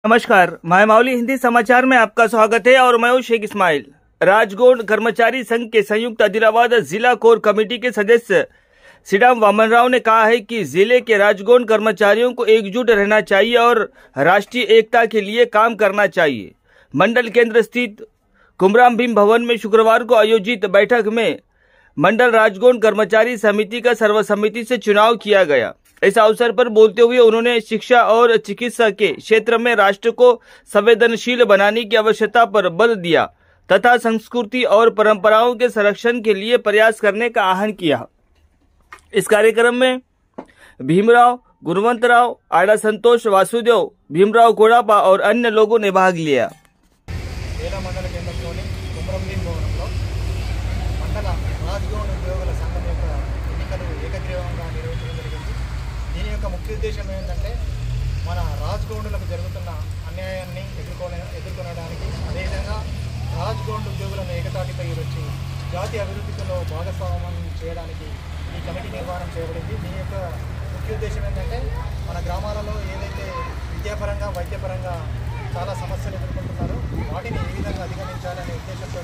नमस्कार, मायमावली हिंदी समाचार में आपका स्वागत है और मैं हूं शेख इस्माइल। राजगोंड कर्मचारी संघ के संयुक्त आदिलाबाद जिला कोर कमेटी के सदस्य श्रीराम वामन राव ने कहा है कि जिले के राजगोंड कर्मचारियों को एकजुट रहना चाहिए और राष्ट्रीय एकता के लिए काम करना चाहिए। मंडल केंद्र स्थित कुमराम भीम भवन में शुक्रवार को आयोजित बैठक में मंडल राजगोंड कर्मचारी समिति का सर्वसम्मति से चुनाव किया गया। इस अवसर पर बोलते हुए उन्होंने शिक्षा और चिकित्सा के क्षेत्र में राष्ट्र को संवेदनशील बनाने की आवश्यकता पर बल दिया तथा संस्कृति और परंपराओं के संरक्षण के लिए प्रयास करने का आह्वान किया। इस कार्यक्रम में भीमराव, गुणवंतराव, आड़ा संतोष, वासुदेव, भीमराव कोड़ापा और अन्य लोगों ने भाग लिया। ముఖ్య ఉద్దేశం ఏంటంటే మన రాజ్గోండులకు జరుగుతున్న అన్యాయాన్ని ఎదుర్కొనడానికి అదేవిధంగా రాజ్గోండ్ ఉద్యోగులను ఏకతాటిపై వచ్చి జాతి అభివృద్ధిలో భాగస్వామ్యం చేయడానికి ఈ కమిటీ నిర్మాణం చేయబడింది। దీని యొక్క ముఖ్య ఉద్దేశం ఏంటంటే మన గ్రామాలలో ఏదైతే విద్యాపరంగా వైద్యపరంగా చాలా సమస్యలు ఎదుర్కొంటున్నారో వాటిని ఏ విధంగా అధిగమించాలనే ఉద్దేశంతో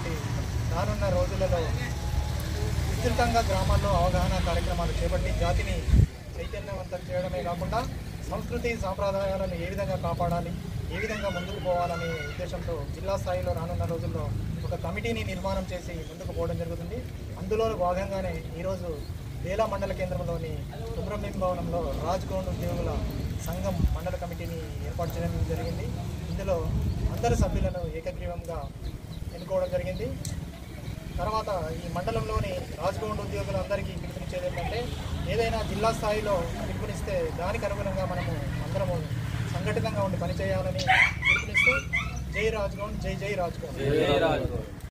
రానున్న రోజులలో విస్తృతంగా గ్రామాల్లో అవగాహన కార్యక్రమాలు చేపట్టి జాతిని చైతన్యవంతం చేయడమే కాకుండా సంస్కృతి సాంప్రదాయాలను ఏ విధంగా కాపాడాలి, ఏ విధంగా ముందుకు పోవాలనే ఉద్దేశంతో జిల్లా స్థాయిలో రానున్న రోజుల్లో ఒక కమిటీని నిర్మాణం చేసి ముందుకు పోవడం జరుగుతుంది। అందులో భాగంగానే ఈరోజు బేలా మండల కేంద్రంలోని కుమరం భీం భవనంలో రాజ్గోండ్ ఉద్యోగుల సంఘం మండల కమిటీని ఏర్పాటు చేయడం జరిగింది। ఇందులో అందరు సభ్యులను ఏకగ్రీవంగా ఎన్నుకోవడం జరిగింది। తర్వాత ఈ మండలంలోని రాజ్గోండ్ ఉద్యోగులందరికీ పిలుపునిచ్చేది ఏంటంటే ఏదైనా జిల్లా స్థాయిలో పిలుపునిస్తే దానికి అనుగుణంగా మనము అందరము సంఘటితంగా ఉండి పనిచేయాలని పిలుపునిస్తూ జై రాజ్గోండ్, జై జై రాజ్గోండ్।